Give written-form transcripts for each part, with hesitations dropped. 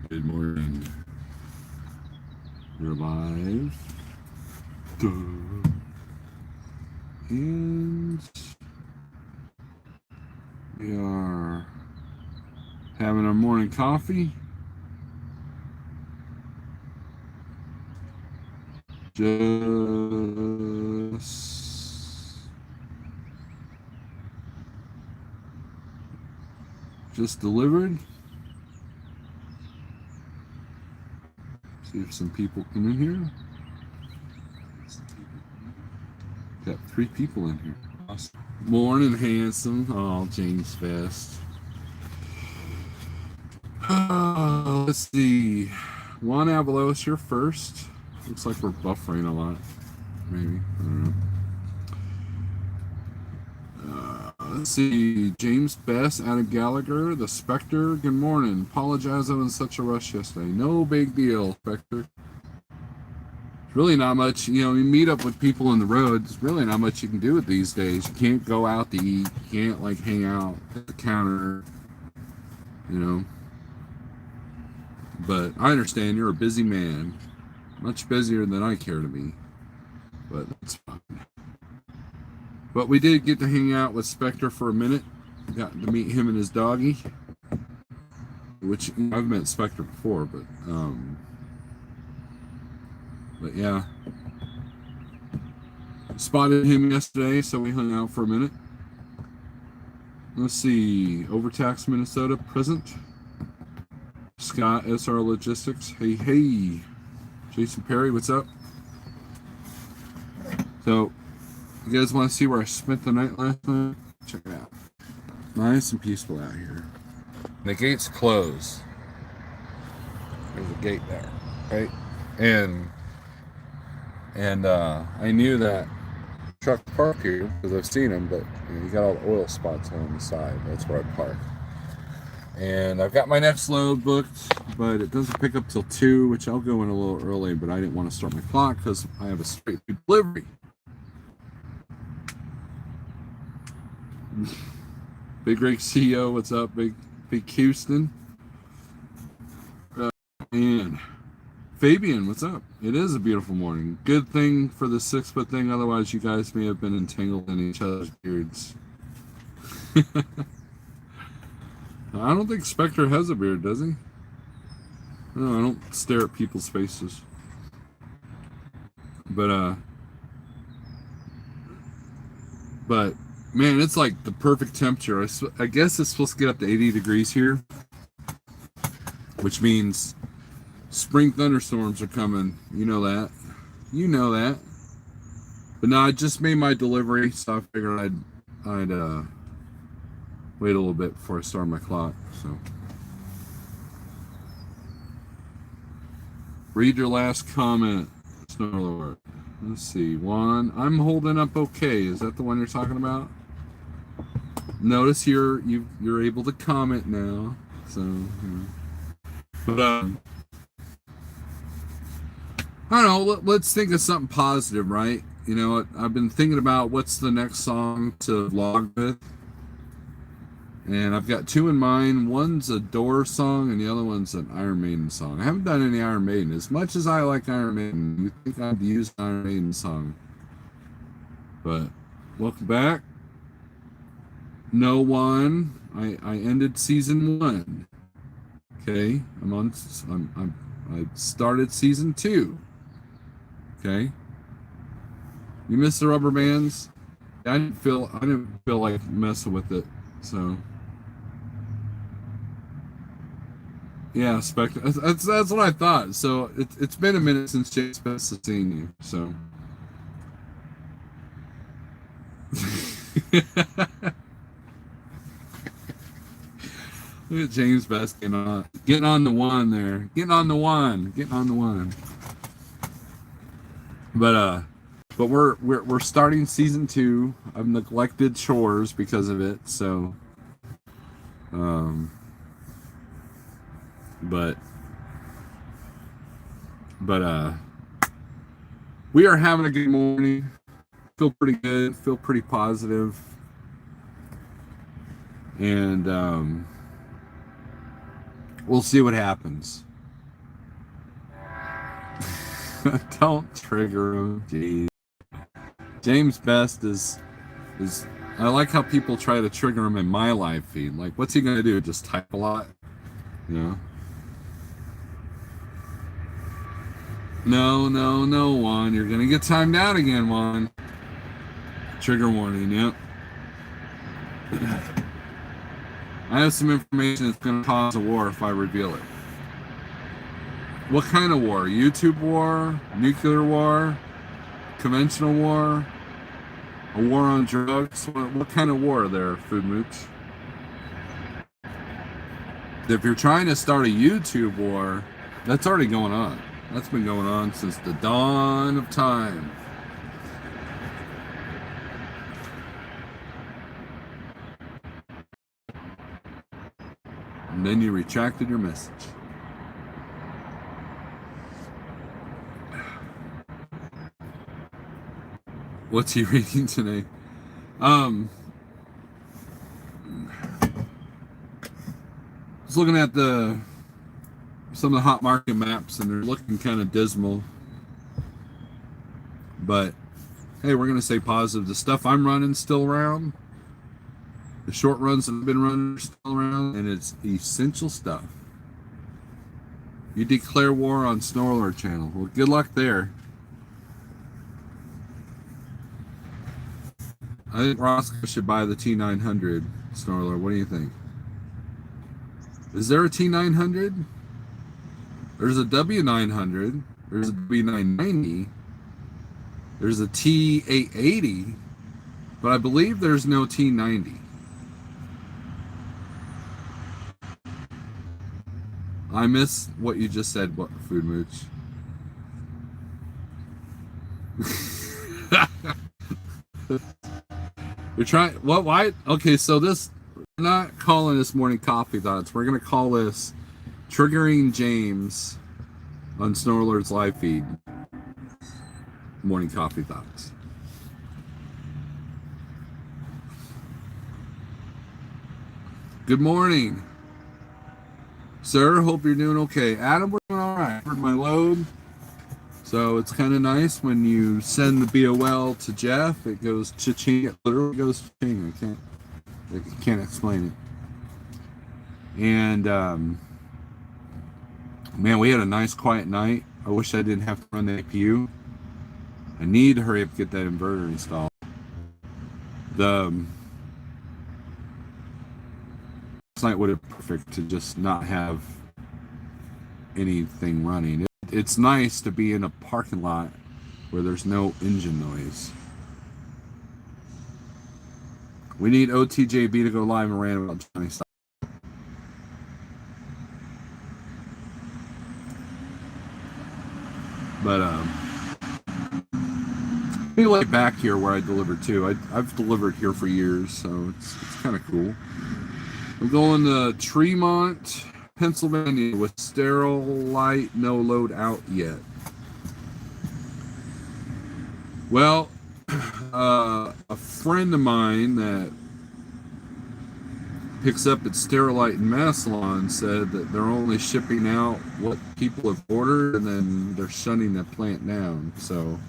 Good morning. We're live. Duh. And we are having our morning coffee. Just delivered. See if some people come in here. Got 3 people in here. Awesome. Morning, handsome. Oh, James Fest. Let's see. Juan Avalos, you're first. Looks like we're buffering a lot. Maybe. I don't know. Let's see. James Best out of Gallagher. The Spectre. Good morning. Apologize I was in such a rush yesterday. No big deal, Spectre. Really not much, you meet up with people on the road. There's really not much you can do it these days. You can't go out to eat. You can't, hang out at the counter, But I understand you're a busy man. Much busier than I care to be. But that's fine. But we did get to hang out with Spectre for a minute. Got to meet him and his doggy. Which, I've met Spectre before, but yeah. Spotted him yesterday, so we hung out for a minute. Let's see. Overtax, Minnesota, present. Scott, SR Logistics. Hey. Jason Perry, what's up? So, you guys want to see where I spent the night last night? Check it out. Nice and peaceful out here. The gate's closed. There's a gate there, right? And I knew that truck parked here because I've seen them, but you got all the oil spots on the side. That's where I park. And I've got my next load booked, but it doesn't pick up till 2, which I'll go in a little early, but I didn't want to start my clock because I have a straight delivery. bigrigceo, what's up, Big Houston? And Fabian, what's up? It is a beautiful morning. Good thing for the 6-foot thing, otherwise you guys may have been entangled in each other's beards. I don't think Spectre has a beard, does he? No, I don't stare at people's faces. But man, it's like the perfect temperature. I guess it's supposed to get up to 80 degrees here, which means spring thunderstorms are coming. You know that. But no, I just made my delivery, so I figured I'd wait a little bit before I start my clock. So read your last comment, Snarlord. Let's see. Juan, I'm holding up okay. Is that the one you're talking about? Notice you're able to comment now. So, but I don't know. Let's think of something positive, right? You know what? I've been thinking about what's the next song to vlog with, and I've got 2 in mind. One's a Doors song, and the other one's an Iron Maiden song. I haven't done any Iron Maiden. As much as I like Iron Maiden, you think I'd use an Iron Maiden song? But welcome back. No one. I ended season 1. Okay, I started season 2. Okay. You missed the rubber bands. I didn't feel like messing with it. So yeah, Spectre. That's what I thought. So it's been a minute since James Best has seen you. So look at James Best getting on the one there. Getting on the one. But we're starting season 2. I've neglected chores because of it, so but we are having a good morning. Feel pretty good, feel pretty positive. And we'll see what happens. Don't trigger him. Jeez. James Best is. I like how people try to trigger him in my live feed. Like, what's he gonna do? Just type a lot? You know? No, Juan. You're gonna get timed out again, Juan. Trigger warning. Yep. I have some information that's gonna cause a war if I reveal it. What kind of war? YouTube war? Nuclear war? Conventional war? A war on drugs? What kind of war there, Food Mooch? If you're trying to start a YouTube war, that's already going on. That's been going on since the dawn of time. And then you retracted your message. What's he reading today? I was looking at some of the hot market maps, and they're looking kind of dismal. But hey, we're gonna stay positive. The stuff I'm running still around. The short runs that I've been running are still around, and it's essential stuff. You declare war on Snorlord channel. Well, good luck there. I think Roscoe should buy the T900, Snorlord. What do you think? Is there a T900? There's a W900. There's a W990. There's a T880. But I believe there's no T90. I miss what you just said, Food Mooch. You're trying, what, why? Okay, so this, we're not calling this morning coffee thoughts. We're going to call this triggering James on Snorlord's live feed. Morning coffee thoughts. Good morning, sir. Hope you're doing okay. Adam, we're doing all right. Heard my load. So it's kind of nice when you send the BOL to Jeff, it goes cha-ching. It literally goes cha-ching. I can't explain it. And man, we had a nice quiet night. I wish I didn't have to run the APU. I need to hurry up and get that inverter installed. Last night would have been perfect to just not have anything running. It's nice to be in a parking lot where there's no engine noise. We need OTJB to go live and ran about 20 stops. But be like back here where I deliver to. I've delivered here for years, so it's kind of cool. We're going to Tremont, Pennsylvania with sterile light, no load out yet. Well, a friend of mine that picks up at Sterilite in Massillon said that they're only shipping out what people have ordered, and then they're shutting that plant down, so,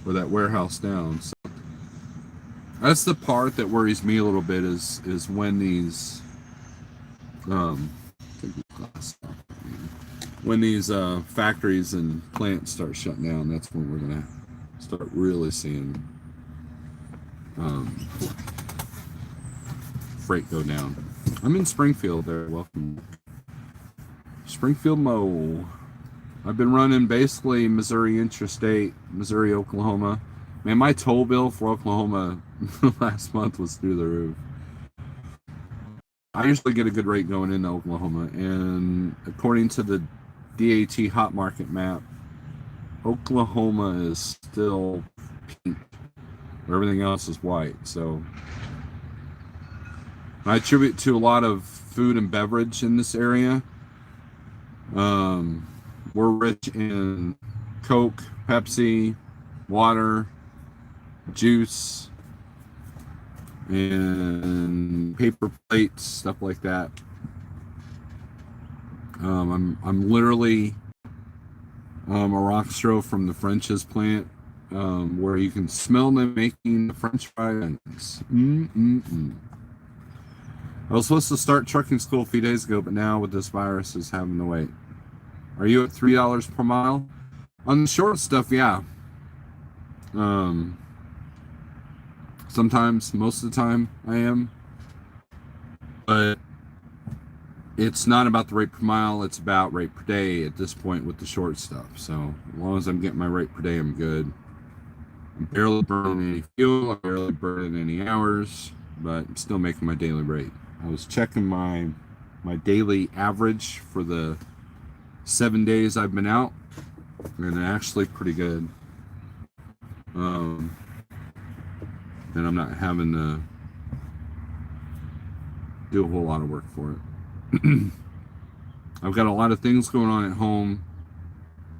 or that warehouse down. So that's the part that worries me a little bit is when these factories and plants start shutting down. That's when we're gonna start really seeing freight go down. I'm in Springfield there. Welcome. Springfield Mo. I've been running basically Missouri Interstate, Missouri, Oklahoma. Man, my toll bill for Oklahoma last month was through the roof. I usually get a good rate going into Oklahoma, and according to the DAT hot market map, Oklahoma is still pink, where everything else is white. So I attribute to a lot of food and beverage in this area. We're rich in Coke, Pepsi, water, juice, and paper plates, stuff like that. I'm literally a rockstro from the French's plant, where you can smell them making the French fry onions. I was supposed to start trucking school a few days ago, but now with this virus is having to wait. Are you at $3 per mile? On the short stuff, yeah. Sometimes, most of the time, I am. But it's not about the rate per mile, it's about rate per day at this point with the short stuff. So as long as I'm getting my rate per day, I'm good. I'm barely burning any fuel, I'm barely burning any hours, but I'm still making my daily rate. I was checking my daily average for the 7 days I've been out, and actually pretty good. And I'm not having to do a whole lot of work for it. I've got a lot of things going on at home,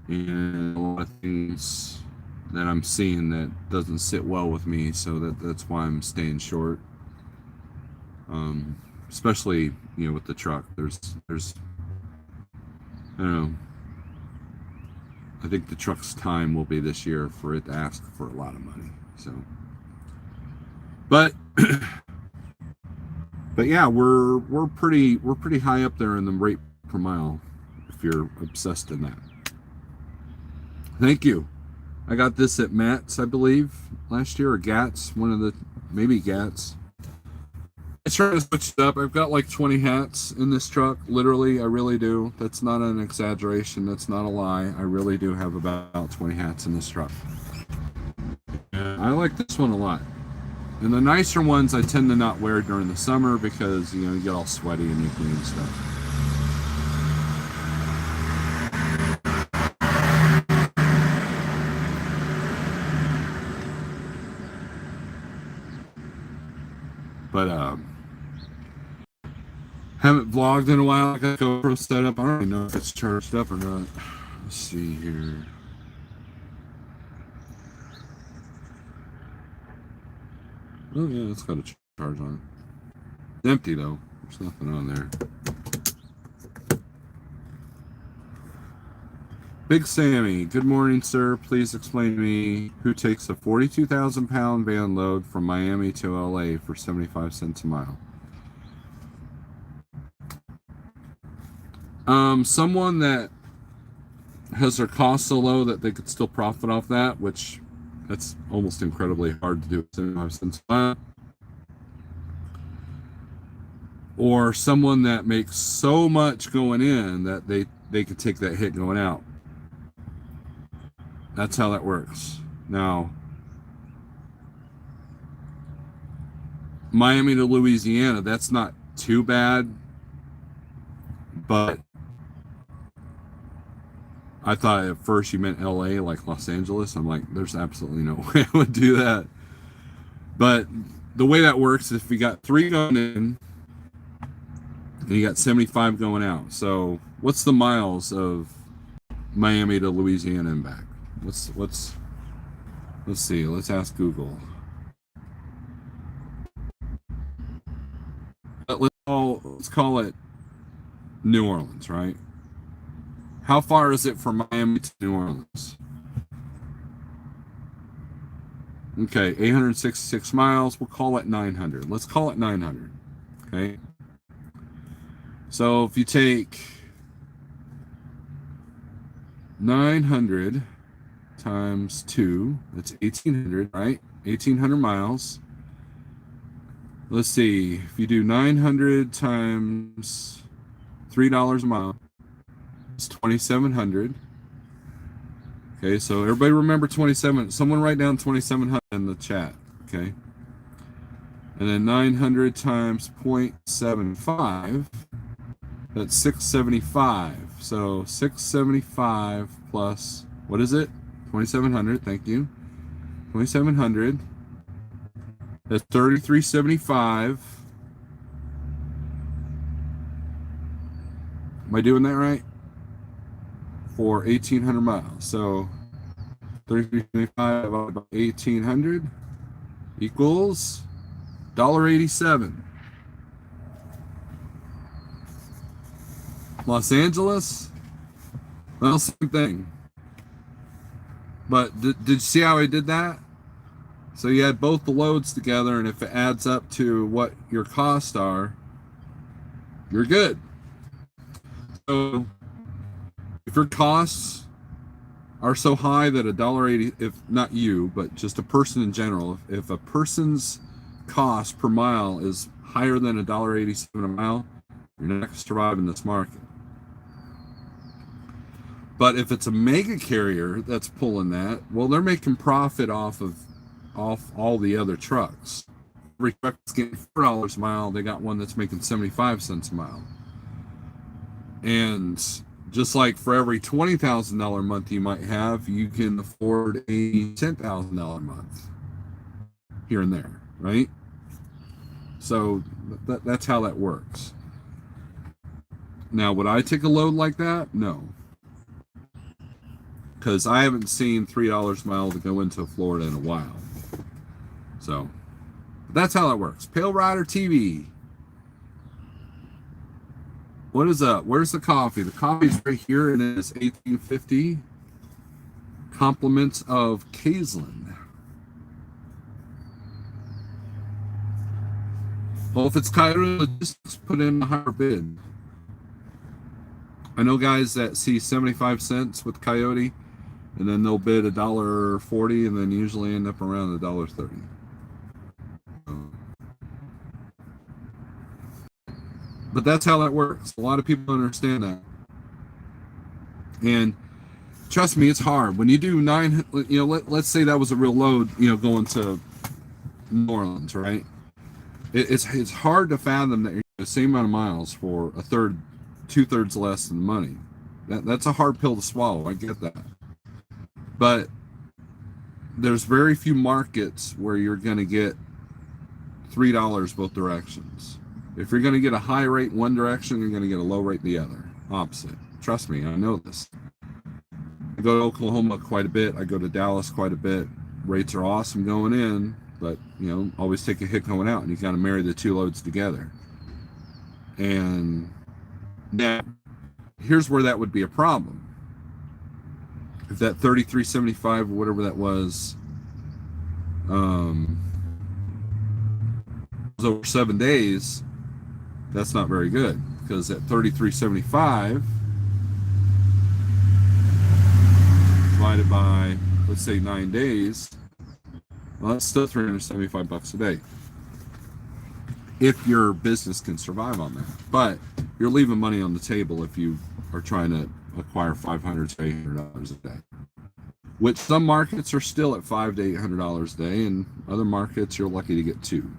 and a lot of things that I'm seeing that doesn't sit well with me, so that's why I'm staying short. Especially, with the truck. There's I don't know. I think the truck's time will be this year for it to ask for a lot of money. So, but yeah, we're pretty high up there in the rate per mile if you're obsessed in that. Thank you. I got this at Matt's, I believe, last year, or Gat's, maybe Gat's. I try to switch it up. I've got like 20 hats in this truck. Literally, I really do. That's not an exaggeration. That's not a lie. I really do have about 20 hats in this truck. I like this one a lot. And the nicer ones I tend to not wear during the summer because, you get all sweaty and icky and stuff. But, haven't vlogged in a while. I got GoPro set up. I don't even know if it's charged up or not. Let's see here. Oh yeah, it's got a charge on it. It's empty though. There's nothing on there. Big Sammy, good morning, sir. Please explain to me who takes a 42,000-pound van load from Miami to LA for 75 cents a mile. Someone that has their costs so low that they could still profit off that, which that's almost incredibly hard to do at 75 cents a mile. Or someone that makes so much going in that they could take that hit going out. That's how that works. Now, Miami to Louisiana, that's not too bad, but I thought at first you meant LA, like Los Angeles. I'm like, there's absolutely no way I would do that. But the way that works is if you got 3 going in and you got 75 going out. So what's the miles of Miami to Louisiana and back? Let's see. Let's ask Google. Let's call it New Orleans, right? How far is it from Miami to New Orleans? Okay, 866 miles. We'll call it 900. Let's call it 900. Okay. So if you take 900 times 2, that's 1,800, right? 1,800 miles. Let's see. If you do 900 times $3 a mile, it's 2,700. Okay, so everybody remember 27. Someone write down 2,700 in the chat. Okay. And then 900 times 0.75, that's 675. So 675 plus, what is it? 2,700, thank you. 2,700. That's 3,375. Am I doing that right? For 1,800 miles. So 3,375 divided by 1,800 equals $1.87. Los Angeles, well, same thing. But did you see how I did that? So you add both the loads together, and if it adds up to what your costs are, you're good. So if your costs are so high that $1.80, if not you, but just a person in general, if a person's cost per mile is higher than $1.87 a mile, you're not going to survive in this market. But if it's a mega carrier that's pulling that, well, they're making profit off all the other trucks. Every truck that's getting $4 a mile, they got one that's making 75 cents a mile. And just like for every $20,000 a month you might have, you can afford a $10,000 a month here and there, right? So that's how that works. Now, would I take a load like that? No. Because I haven't seen $3 a mile to go into Florida in a while. So that's how that works. Pale Rider TV. What is up? Where's the coffee? The coffee's right here, and it's 1850. Compliments of Caseland. Well, if it's Coyote Logistics, put in a higher bid. I know guys that see 75 cents with Coyote, and then they'll bid $1.40, and then usually end up around $1.30. But that's how that works. A lot of people don't understand that. And trust me, it's hard. When you do let's say that was a real load, going to New Orleans, right? It's hard to fathom that you're the same amount of miles for 2/3 less than the money. That's a hard pill to swallow. I get that. But there's very few markets where you're going to get $3 both directions. If you're going to get a high rate one direction, you're going to get a low rate the other. Opposite. Trust me, I know this. I go to Oklahoma quite a bit. I go to Dallas quite a bit. Rates are awesome going in, but always take a hit going out, and you got to marry the two loads together. And now, here's where that would be a problem. If that 33.75 or whatever that was over 7 days, that's not very good, because at 33.75 divided by, let's say, 9 days, well, that's still $375 a day, if your business can survive on that. But you're leaving money on the table if you are trying to acquire $500 to $800 a day, which some markets are still at $500 to $800 a day, and other markets you're lucky to get $2.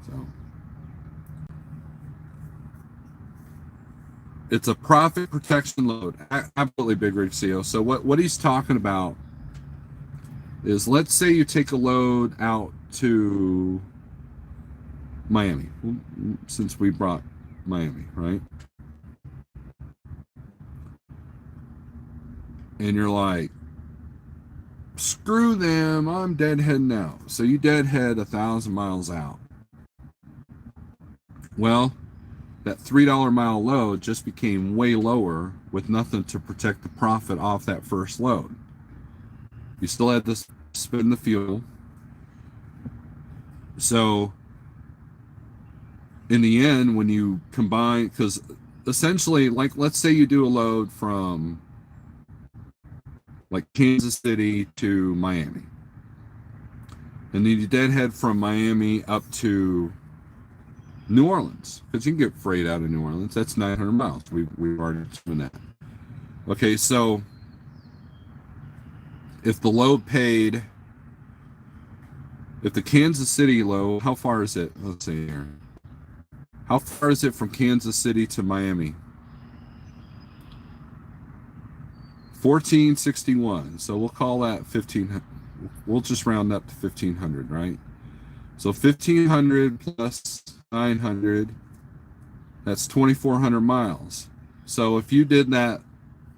So it's a profit protection load. Absolutely, bigrigceo. So what he's talking about is, let's say you take a load out to Miami, since we brought Miami, right? And you're like, screw them, I'm deadheading out. So you deadhead 1,000 miles out. Well, that $3 mile load just became way lower with nothing to protect the profit off that first load. You still had to spend the fuel. So in the end, when you combine, because essentially, like, let's say you do a load from like Kansas City to Miami, and then you deadhead from Miami up to New Orleans, because you can get freight out of New Orleans. That's 900 miles. We've already done that. Okay, so if the load paid, if the Kansas City load, how far is it? Let's see here. How far is it from Kansas City to Miami? 1461. So we'll call that 1500. We'll just round up to 1500, right? So 1500 plus 900, that's 2,400 miles. So if you did that,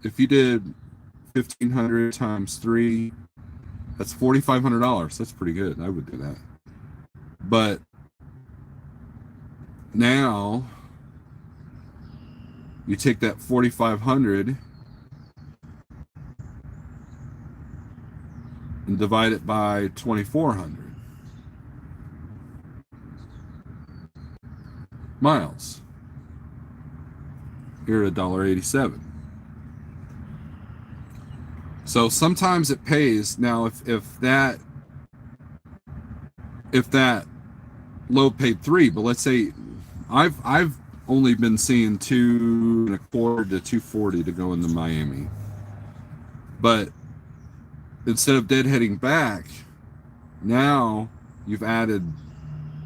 if you did 1,500 times 3, that's $4,500. That's pretty good. I would do that. But now you take that 4,500 and divide it by 2,400 miles. You're at $1.87. So sometimes it pays. Now, if that load paid 3, but let's say I've only been seeing 2.25 to 240 to go into Miami, but instead of deadheading back, now you've added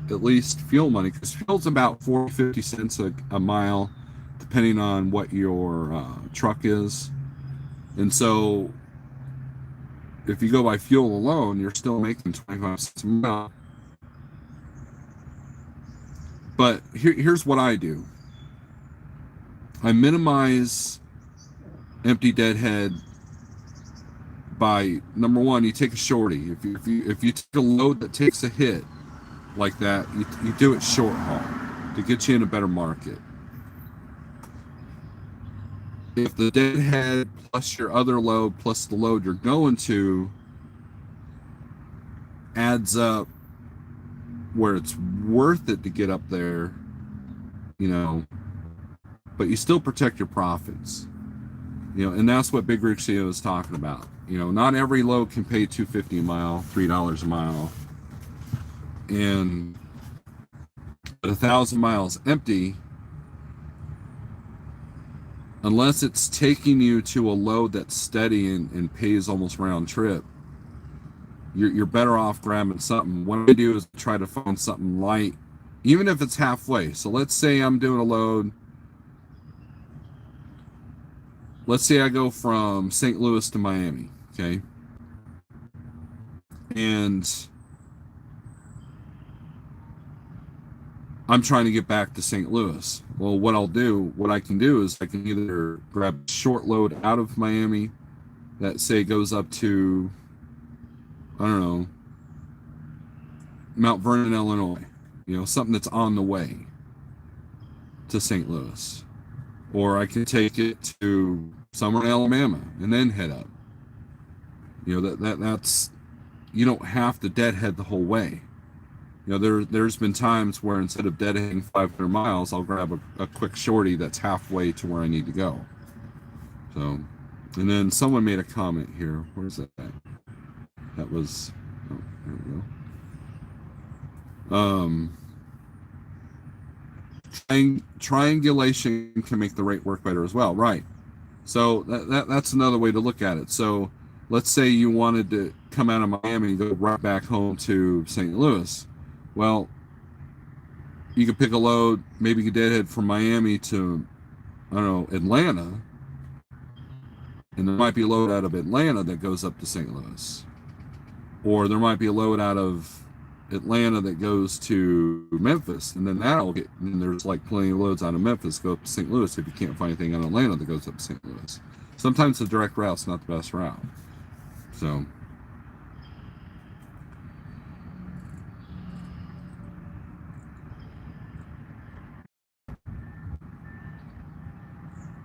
at least fuel money, because fuel's about 40-50 cents a mile, depending on what your truck is. And so if you go by fuel alone, you're still making 25 cents a mile. But here's what I do. I minimize empty deadhead by, number one, you take a shorty. If you take a load that takes a hit like that, you do it short haul to get you in a better market. If the deadhead plus your other load plus the load you're going to adds up where it's worth it to get up there, but you still protect your profits, and that's what bigrigceo is talking about. Not every load can pay $2.50 a mile, $3 a mile, and at 1,000 miles empty, unless it's taking you to a load that's steady and pays almost round trip, you're better off grabbing something. What I do is try to find something light, even if it's halfway. So let's say I'm doing a load. Let's say I go from St. Louis to Miami, okay? And I'm trying to get back to St. Louis. Well, what I can do is I can either grab a short load out of Miami that, say, goes up to, I don't know, Mount Vernon, Illinois, something that's on the way to St. Louis. Or I can take it to somewhere in Alabama and then head up. That's, you don't have to deadhead the whole way. There's been times where instead of deadheading 500 miles, I'll grab a quick shorty that's halfway to where I need to go. So, and then someone made a comment here. Where's that at? That was, oh, there we go. Triangulation can make the rate work better as well, right? So that's another way to look at it. So let's say you wanted to come out of Miami and go right back home to St. Louis. Well, you could pick a load, maybe you deadhead from Miami to, I don't know, Atlanta, and there might be a load out of Atlanta that goes up to St. Louis. Or there might be a load out of Atlanta that goes to Memphis, and then and there's like plenty of loads out of Memphis go up to St. Louis if you can't find anything out of Atlanta that goes up to St. Louis. Sometimes the direct route's not the best route. So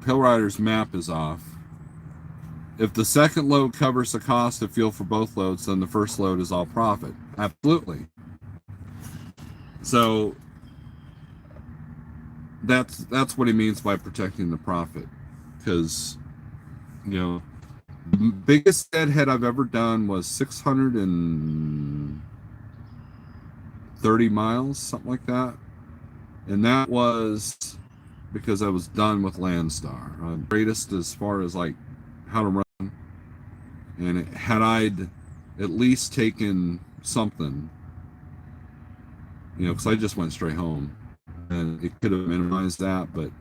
Pale Rider's map is off. If the second load covers the cost of fuel for both loads, then the first load is all profit. Absolutely. So that's what he means by protecting the profit. Because, the biggest deadhead I've ever done was 630 miles, something like that. And that was because I was done with Landstar. Greatest as far as like how to run. And had I'd at least taken something, because I just went straight home, and it could have minimized that. But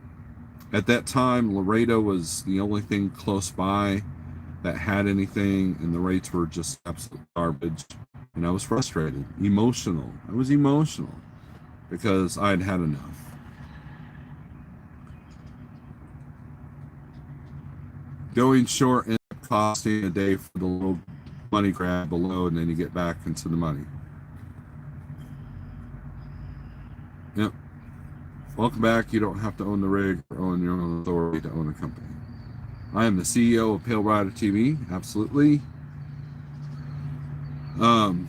at that time, Laredo was the only thing close by that had anything, and the rates were just absolute garbage. And I was frustrated, emotional. I was emotional because I'd had enough. Going short and costing a day for the little money grab below, and then you get back into the money. Yep. Welcome back. You don't have to own the rig or own your own authority to own a company. I am the CEO of Pale Rider TV. Absolutely. Um,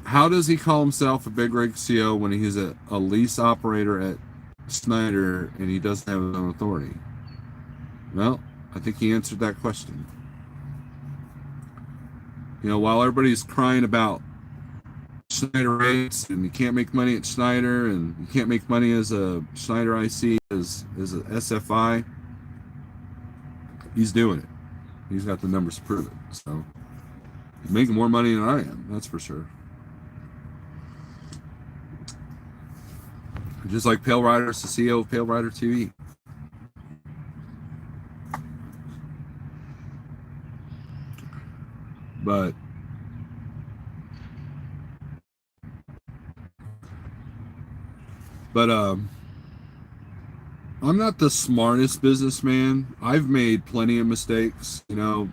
how does he call himself a big rig CO when he's a lease operator at Schneider and he doesn't have his own authority? Well, I think he answered that question. You know, while everybody's crying about Schneider rates and you can't make money at Schneider and you can't make money as a Schneider IC as a SFI, he's doing it. He's got the numbers to prove it. So he's making more money than I am, that's for sure. Just like Pale Rider's the CEO of Pale Rider TV. But I'm not the smartest businessman. I've made plenty of mistakes. You know,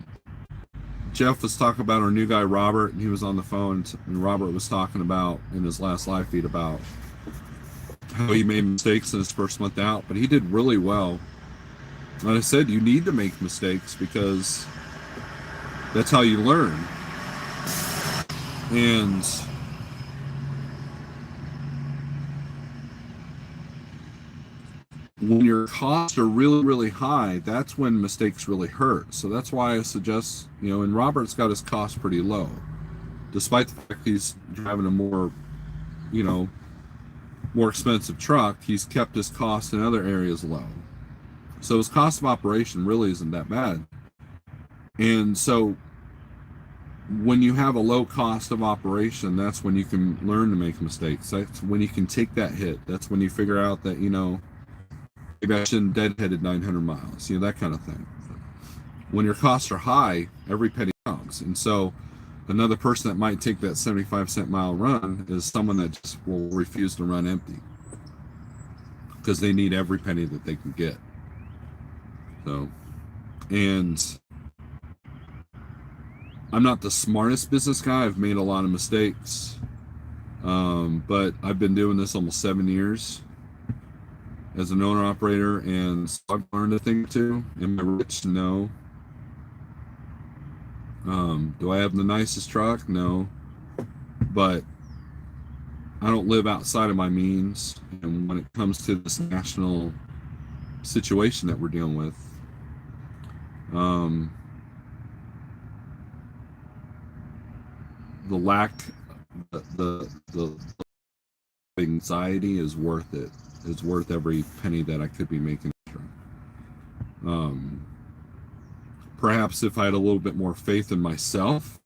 Jeff was talking about our new guy Robert, and he was on the phone, and Robert was talking about in his last live feed about how he made mistakes in his first month out, but he did really well. And I said, you need to make mistakes because that's how you learn. And when your costs are really, really high, that's when mistakes really hurt. So that's why I suggest, you know, and Robert's got his costs pretty low, despite the fact he's driving a more, you know, more expensive truck, he's kept his costs in other areas low. So his cost of operation really isn't that bad. And so when you have a low cost of operation, that's when you can learn to make mistakes. That's when you can take that hit. That's when you figure out that, you know, maybe I shouldn't deadheaded 900 miles, you know, that kind of thing. When your costs are high, every penny counts. And so another person that might take that 75-cent mile run is someone that just will refuse to run empty because they need every penny that they can get. So, and I'm not the smartest business guy. I've made a lot of mistakes, but I've been doing this almost 7 years as an owner operator, and so I've learned a thing or two. Am I rich? No. Do I have the nicest truck? No. But I don't live outside of my means, and when it comes to this national situation that we're dealing with, the lack, the anxiety is worth it. It's worth every penny that I could be making. Perhaps if I had a little bit more faith in myself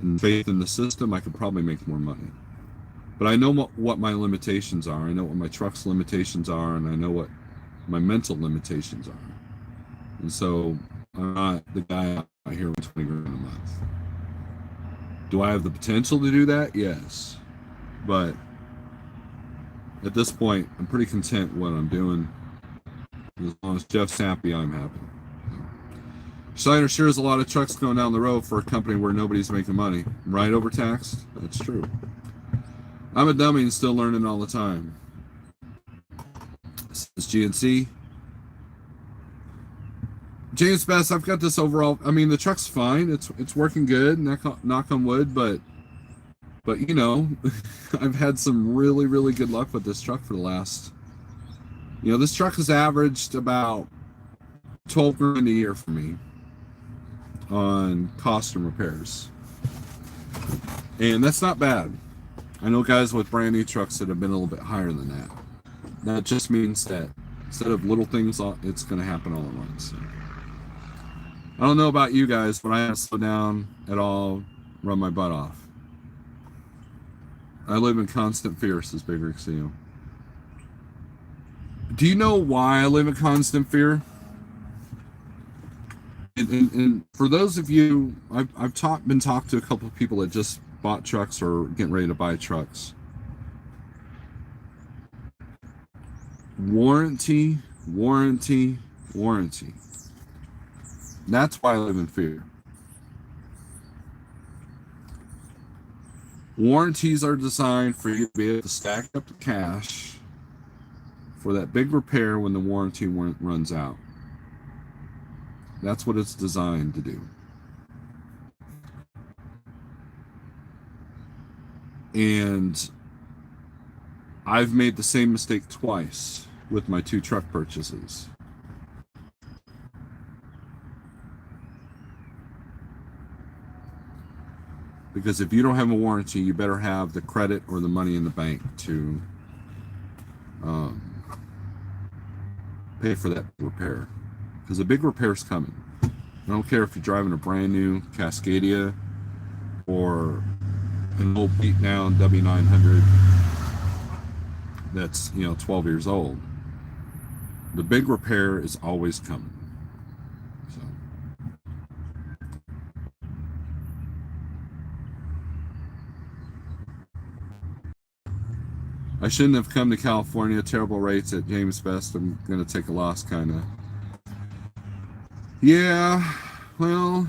and faith in the system, I could probably make more money. But I know what my limitations are. I know what my truck's limitations are, and I know what my mental limitations are. And so I'm not the guy out here with 20 grand a month. Do I have the potential to do that? Yes. But at this point, I'm pretty content with what I'm doing. As long as Jeff's happy, I'm happy. Schneider sure has a lot of trucks going down the road for a company where nobody's making money. Right, overtaxed? That's true. I'm a dummy and still learning all the time. This is GNC. James Best, I've got this overall. I mean, the truck's fine. It's working good. Knock on wood, but you know, I've had some really, really good luck with this truck for the last. You know, this truck has averaged about 12 grand a year for me on cost and repairs, and that's not bad. I know guys with brand new trucks that have been a little bit higher than that. That just means that instead of little things, it's going to happen all at once. I don't know about you guys, but I have to slow down at all, run my butt off. I live in constant fear, says bigrigceo. Do you know why I live in constant fear? And for those of you, I've been talked to a couple of people that just bought trucks or getting ready to buy trucks. Warranty, warranty, warranty. That's why I live in fear. Warranties are designed for you to be able to stack up the cash for that big repair when the warranty runs out. That's what it's designed to do. And I've made the same mistake twice with my 2 truck purchases. Because if you don't have a warranty, you better have the credit or the money in the bank to pay for that repair. Because a big repair is coming. I don't care if you're driving a brand new Cascadia or an old beat down W900 that's 12 years old. The big repair is always coming. So I shouldn't have come to California. Terrible rates at James Best. I'm gonna take a loss, kind of. Yeah, well,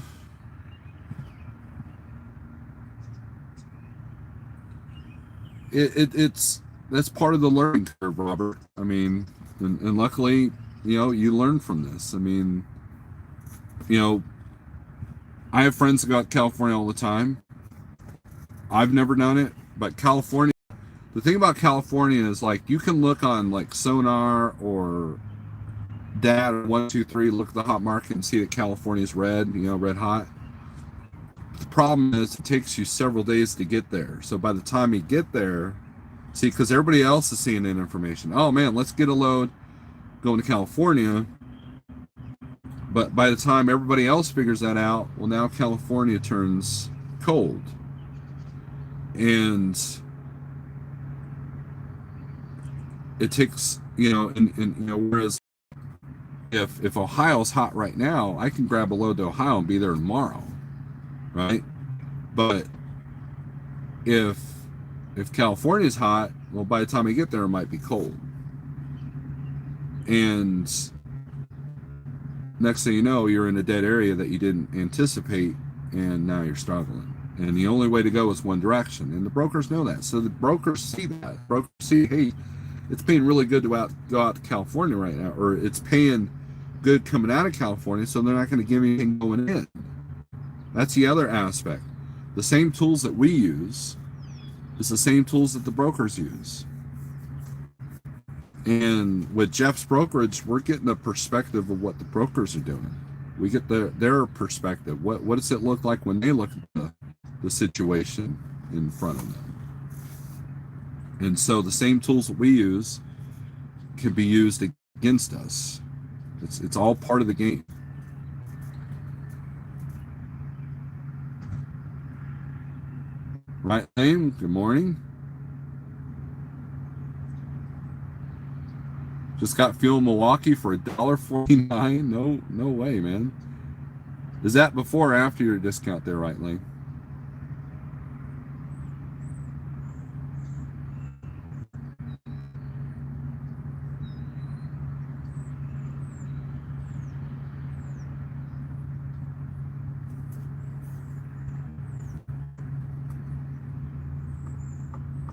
it's that's part of the learning curve, Robert. I mean, and luckily, you learn from this. I mean, I have friends that go out to California all the time. I've never done it, but California. The thing about California is, like, you can look on like Sonar or DAT or 123, look at the hot market and see that California's red, red hot. The problem is it takes you several days to get there. So by the time you get there, see, because everybody else is seeing that information. Oh man, let's get a load going to California. But by the time everybody else figures that out, well, now California turns cold. And it takes, whereas if Ohio's hot right now, I can grab a load to Ohio and be there tomorrow, right? But if California's hot, well, by the time I get there, it might be cold. And next thing you know, you're in a dead area that you didn't anticipate, and now you're struggling. And the only way to go is one direction, and the brokers know that. So the brokers see that. Brokers see, hey, it's paying really good to go out to California right now, or it's paying good coming out of California, so they're not going to give me anything going in. That's the other aspect. The same tools that we use is the same tools that the brokers use. And with Jeff's brokerage, we're getting a perspective of what the brokers are doing. We get their perspective. What does it look like when they look at the situation in front of them? And so the same tools that we use can be used against us. It's all part of the game. Right, Lane? Good morning. Just got fuel in Milwaukee for $1.49. No way, man. Is that before or after your discount there, right, Lane?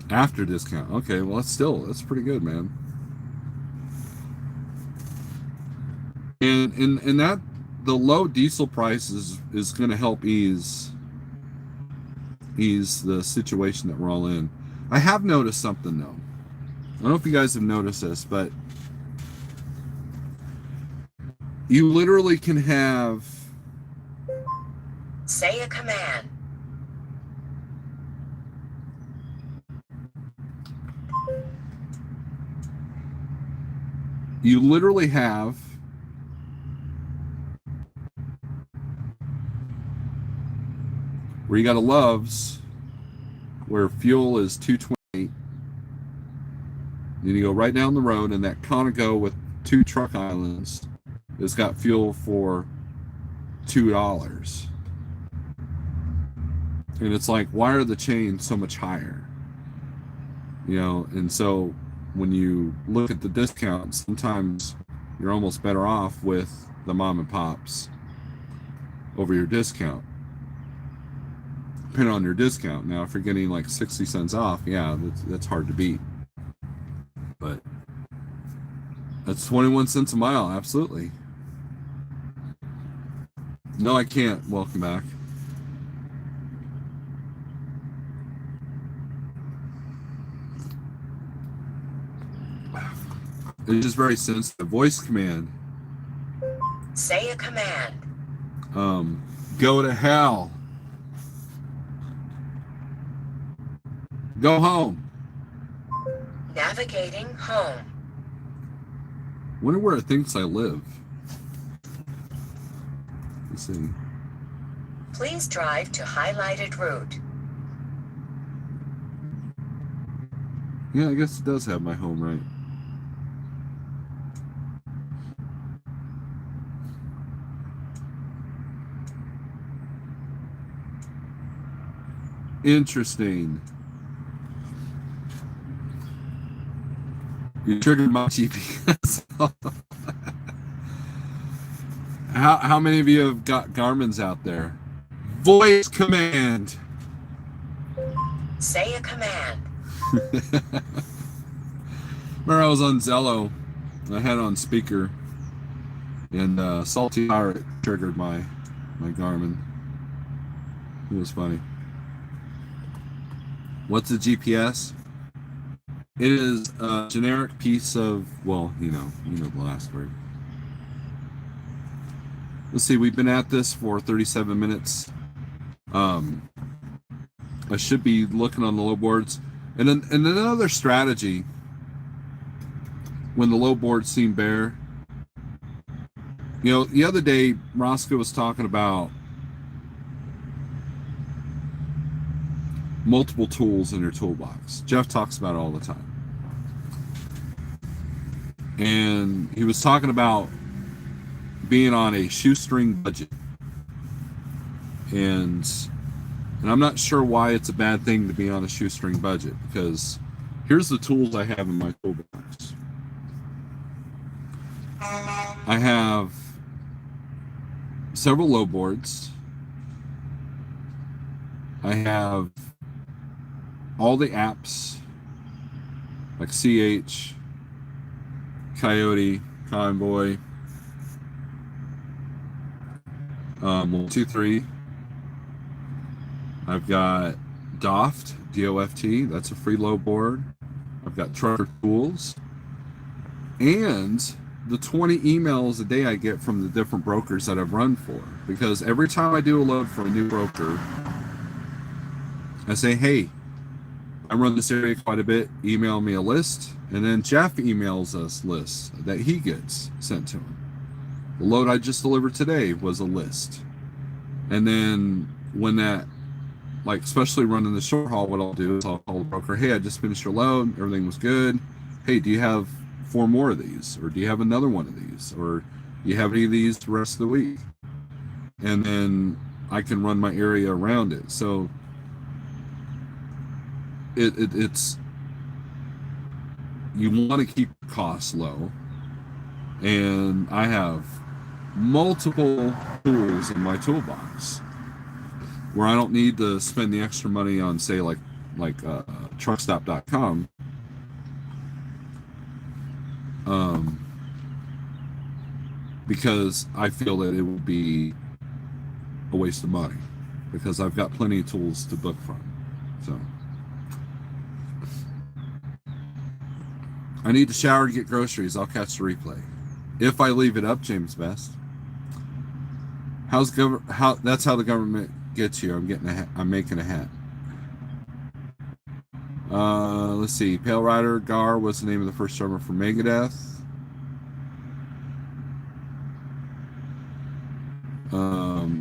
After discount. Okay, well, that's pretty good, man. And that the low diesel price is going to help ease the situation that we're all in. I have noticed something though. I don't know if you guys have noticed this, but you literally can have say a command. You literally have where you got a Love's where fuel is $2.28. Then you go right down the road, and that Conoco with 2 truck islands has got fuel for $2. And it's like, why are the chains so much higher? And so when you look at the discounts, sometimes you're almost better off with the mom and pops over your discount. Depending on your discount. Now, if you're getting like 60 cents off, yeah, that's hard to beat. But that's 21 cents a mile, absolutely. No, I can't. Welcome back. It's just very sensitive. Voice command. Say a command. Go to hell. Go home. Navigating home. Wonder where it thinks I live. Let's see. Please drive to highlighted route. Yeah, I guess it does have my home right. Interesting. You triggered my GPS. How many of you have got Garmin's out there? Voice command. Say a command. Remember I was on Zello. I had it on speaker. And Salty Pirate triggered my Garmin. It was funny. What's a GPS? It is a generic piece of, well, you know the last word. Let's see, we've been at this for 37 minutes. I should be looking on the low boards. And then another strategy when the low boards seem bare. You know, the other day Roscoe was talking about multiple tools in your toolbox. Jeff talks about it all the time. And he was talking about being on a shoestring budget. And I'm not sure why it's a bad thing to be on a shoestring budget, because here's the tools I have in my toolbox. I have several low boards. I have all the apps like CH, Coyote, Convoy, 123. I've got Doft, D-O-F-T, that's a free low board. I've got Trucker Tools, and the 20 emails a day I get from the different brokers that I've run for. Because every time I do a load for a new broker, I say, hey, I run this area quite a bit, email me a list, and then Jeff emails us lists that he gets sent to him. The load I just delivered today was a list. And then when that, like especially running the short haul, what I'll do is I'll call the broker, hey, I just finished your load, everything was good. Hey, do you have 4 more of these? Or do you have another one of these? Or do you have any of these the rest of the week? And then I can run my area around it. So it's, you want to keep costs low. And I have multiple tools in my toolbox where I don't need to spend the extra money on, say, like truckstop.com. Because I feel that it would be a waste of money, because I've got plenty of tools to book from. So I need to shower to get groceries. I'll catch the replay if I leave it up. James Best. That's how the government gets you. I'm getting a hat. I'm making a hat. Let's see. Pale Rider Gar was the name of the first drummer for Megadeth.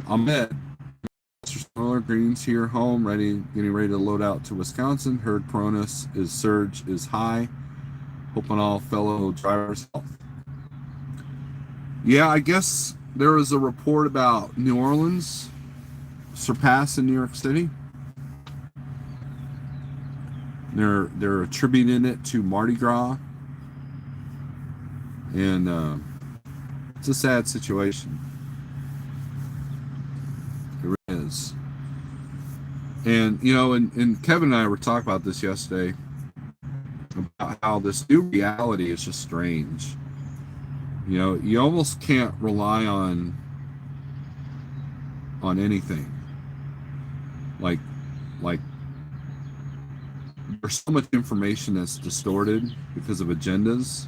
Ahmed. Greens here home, getting ready to load out to Wisconsin. Heard Cronus is surge is high. Hoping all fellow drivers health. Yeah, I guess there was a report about New Orleans surpassing New York City. They're attributing it to Mardi Gras, and it's a sad situation. It really is. And you know, and Kevin and I were talking about this yesterday, about how this new reality is just strange. You know, you almost can't rely on on anything. Like there's so much information that's distorted because of agendas,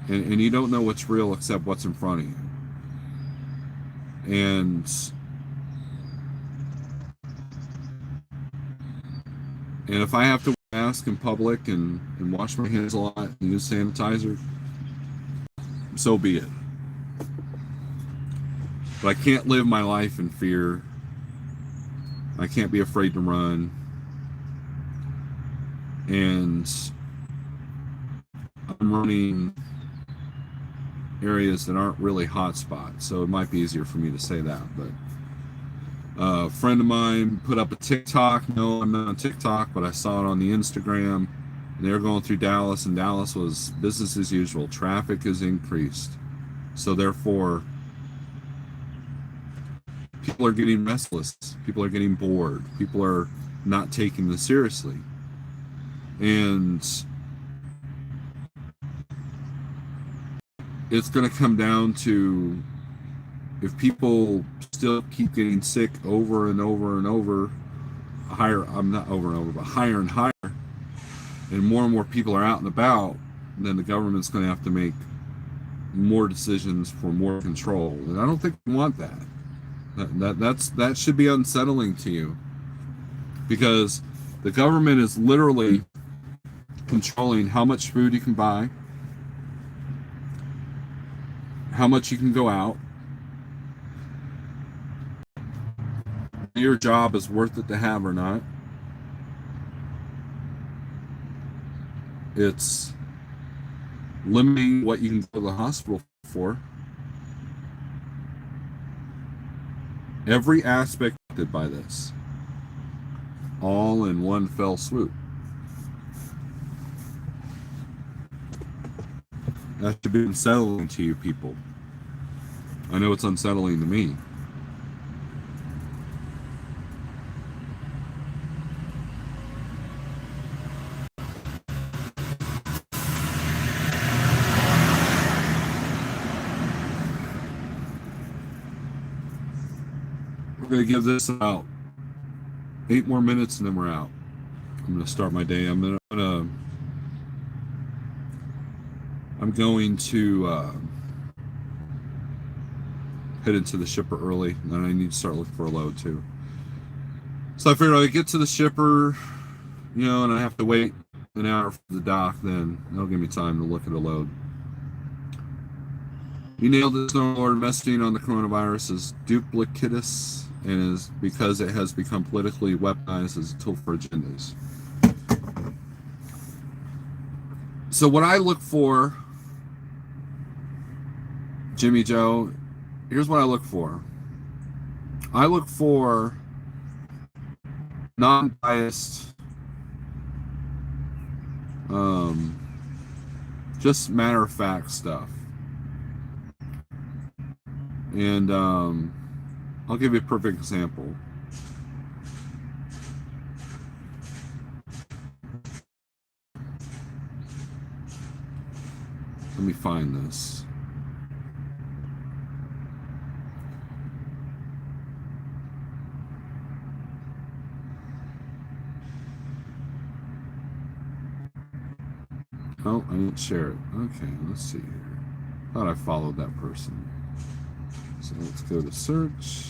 and you don't know what's real except what's in front of you. And if I have to mask in public and wash my hands a lot and use sanitizer, so be it. But I can't live my life in fear. I can't be afraid to run. And I'm running areas that aren't really hot spots, so it might be easier for me to say that. But a friend of mine put up a TikTok. No, I'm not on TikTok, but I saw it on the Instagram. And they were going through Dallas, and Dallas was business as usual. Traffic has increased. So therefore, people are getting restless. People are getting bored. People are not taking this seriously. And it's going to come down to, if people still keep getting sick over and over and over, higher and higher, and more people are out and about, then the government's going to have to make more decisions for more control. And I don't think we want that. That should be unsettling to you, because the government is literally controlling how much food you can buy, how much you can go out. Your job is worth it to have or not. It's limiting what you can go to the hospital for. Every aspect affected by this, all in one fell swoop. That should be unsettling to you people. I know it's unsettling to me. We're going to give this about 8 more minutes and then we're out. I'm going to start my day. I'm going to head into the shipper early, and I need to start looking for a load too. So I figured I'd get to the shipper, and I have to wait an hour for the dock, then that'll give me time to look at a load. You nailed this, Lord. Messaging on the coronavirus is duplicitous and is because it has become politically weaponized as a tool for agendas. So what I look for, Jimmy Joe, here's what I look for. I look for non-biased, just matter-of-fact stuff. And I'll give you a perfect example. Let me find this. Oh, I didn't share it. Okay, let's see here. Thought I followed that person. So let's go to search.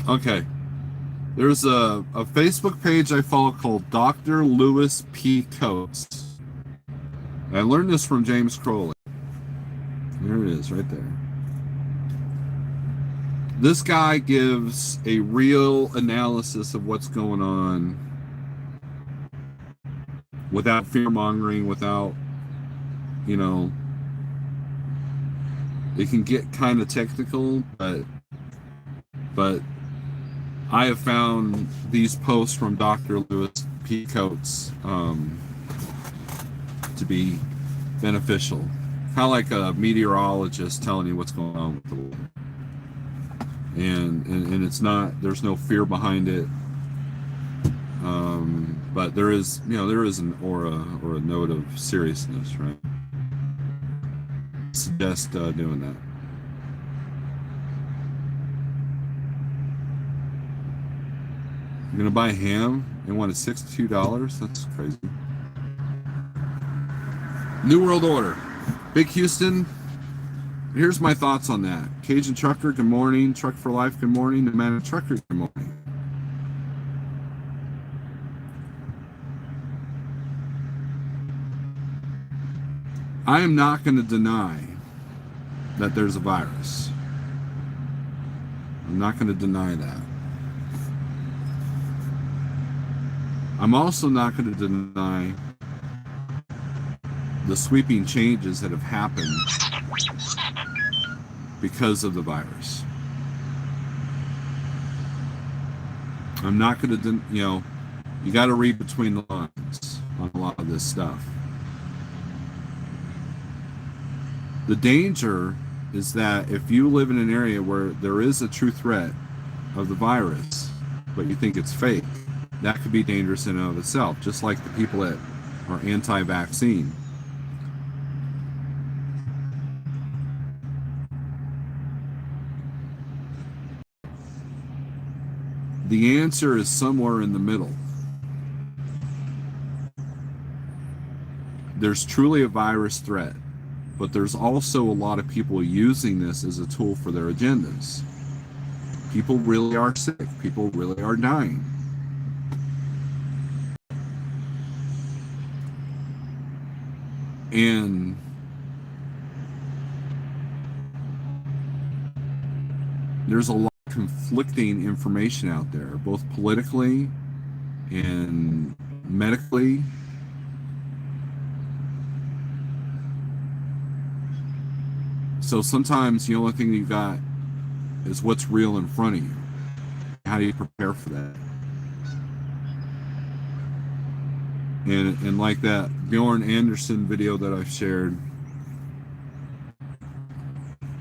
Okay. There's a Facebook page I follow called Dr. Lewis P. Coates. I learned this from James Crowley. There it is, right there. This guy gives a real analysis of what's going on without fear-mongering, without, it can get kind of technical, but I have found these posts from Dr. Lewis P. Coates to be beneficial. Kind of like a meteorologist telling you what's going on with the weather. And it's not, there's no fear behind it. But there is, there is an aura or a note of seriousness, right? Suggest doing that. You're gonna buy ham and want it $62? That's crazy. New World Order. Big Houston. Here's my thoughts on that. Cajun Trucker, good morning. Truck for Life, good morning. Nomadic Trucker, good morning. I am not going to deny that there's a virus. I'm not going to deny that. I'm also not going to deny the sweeping changes that have happened because of the virus. I'm not going to, you got to read between the lines on a lot of this stuff. The danger is that if you live in an area where there is a true threat of the virus, but you think it's fake, that could be dangerous in and of itself, just like the people that are anti-vaccine. The answer is somewhere in the middle. There's truly a virus threat, but there's also a lot of people using this as a tool for their agendas. People really are sick. People really are dying. And there's a lot of conflicting information out there, both politically and medically. So sometimes the only thing you got is what's real in front of you. How do you prepare for that? And like that Bjorn Anderson video that I've shared,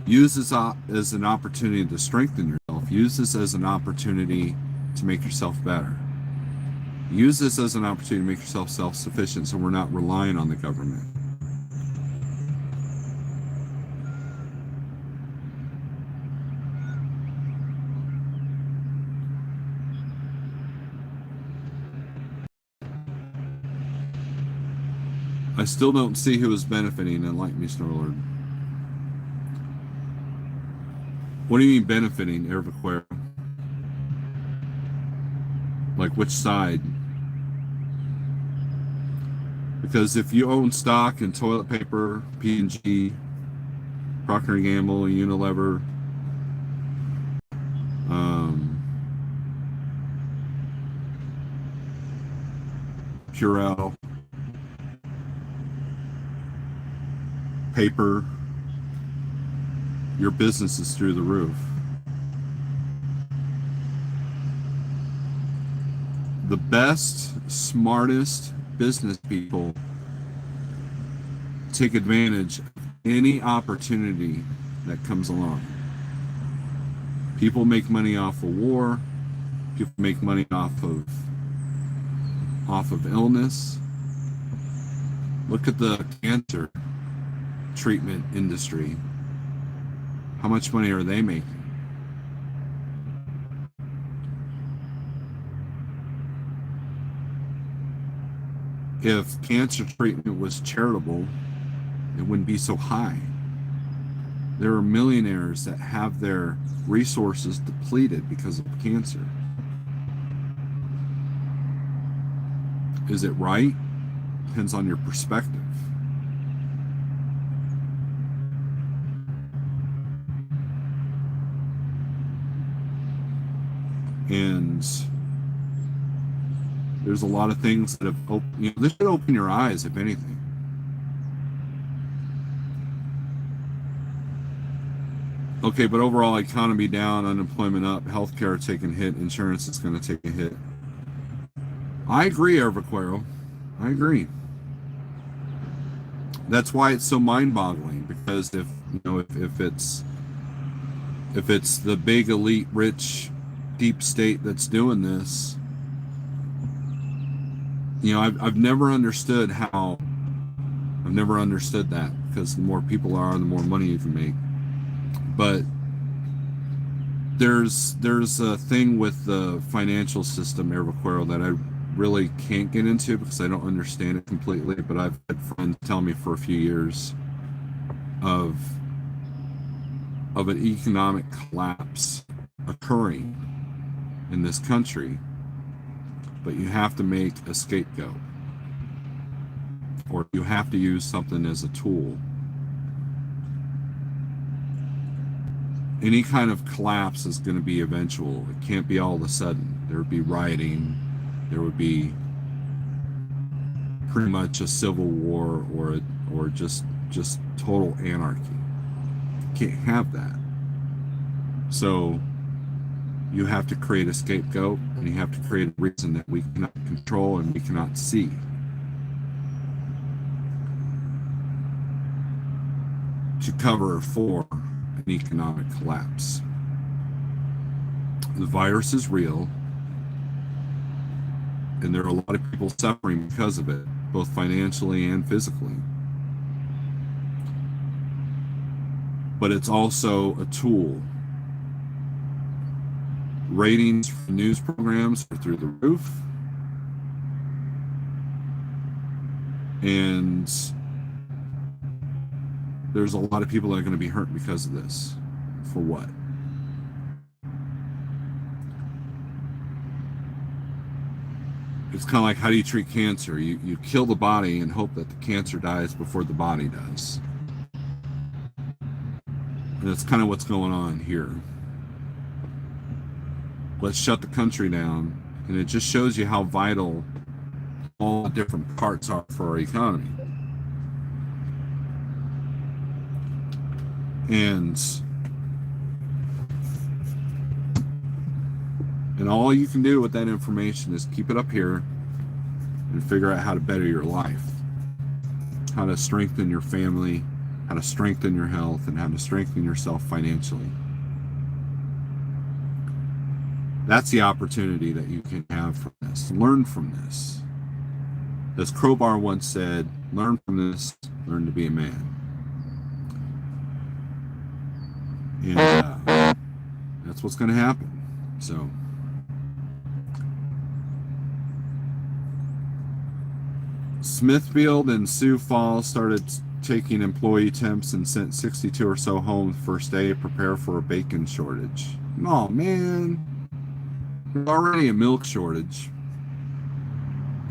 use this as an opportunity to strengthen yourself. Use this as an opportunity to make yourself better. Use this as an opportunity to make yourself self-sufficient so we're not relying on the government. I still don't see who is benefiting, enlighten me, Snowlord. What do you mean benefiting, Ervaquero? Like which side? Because if you own stock in toilet paper, P&G, Procter & Gamble, Unilever, Purell, paper, your business is through the roof. The best, smartest business people take advantage of any opportunity that comes along. People make money off of war. People make money off of illness. Look at the cancer treatment industry. How much money are they making? If cancer treatment was charitable, it wouldn't be so high. There are millionaires that have their resources depleted because of cancer. Is it right? Depends on your perspective. And there's a lot of things that have, this should open your eyes, if anything. Okay, but overall economy down, unemployment up, healthcare taking a hit, insurance is going to take a hit. I agree, Ervaquero. I agree. That's why it's so mind-boggling, because if it's the big elite rich deep state that's doing this, I've never understood that, because the more people are, the more money you can make. But there's a thing with the financial system, Air that I really can't get into because I don't understand it completely, but I've had friends tell me for a few years of an economic collapse occurring in this country, but you have to make a scapegoat, or you have to use something as a tool. Any kind of collapse is going to be eventual. It can't be all of a sudden. There would be rioting. There would be pretty much a civil war, or just total anarchy. You can't have that. So you have to create a scapegoat, and you have to create a reason that we cannot control and we cannot see. To cover for an economic collapse. The virus is real, and there are a lot of people suffering because of it, both financially and physically. But it's also a tool. Ratings for news programs are through the roof, and there's a lot of people that are going to be hurt because of this. For what? It's kind of like, how do you treat cancer? You kill the body and hope that the cancer dies before the body does. And that's kind of what's going on here. Let's shut the country down, and it just shows you how vital all the different parts are for our economy. And all you can do with that information is keep it up here and figure out how to better your life, how to strengthen your family, how to strengthen your health, and how to strengthen yourself financially. That's the opportunity that you can have from this. Learn from this. As Crowbar once said, learn from this, learn to be a man. And that's what's going to happen. So Smithfield and Sioux Falls started taking employee temps and sent 62 or so home the first day to prepare for a bacon shortage. Oh man, there's already a milk shortage,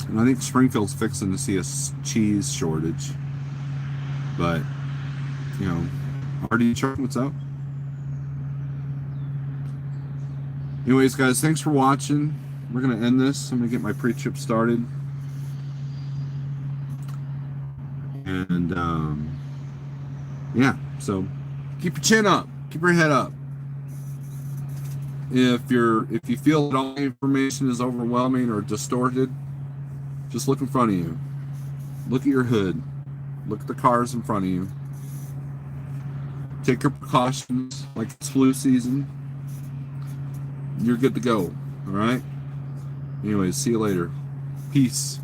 and I think Springfield's fixing to see a cheese shortage. But RD Chuck, what's up? Anyways, guys, thanks for watching. We're going to end this. I'm going to get my pre-trip started. And, yeah, so keep your chin up. Keep your head up. If you feel that all the information is overwhelming or distorted, just look in front of you. Look at your hood. Look at the cars in front of you. Take your precautions like it's flu season. You're good to go. All right? Anyways, see you later. Peace.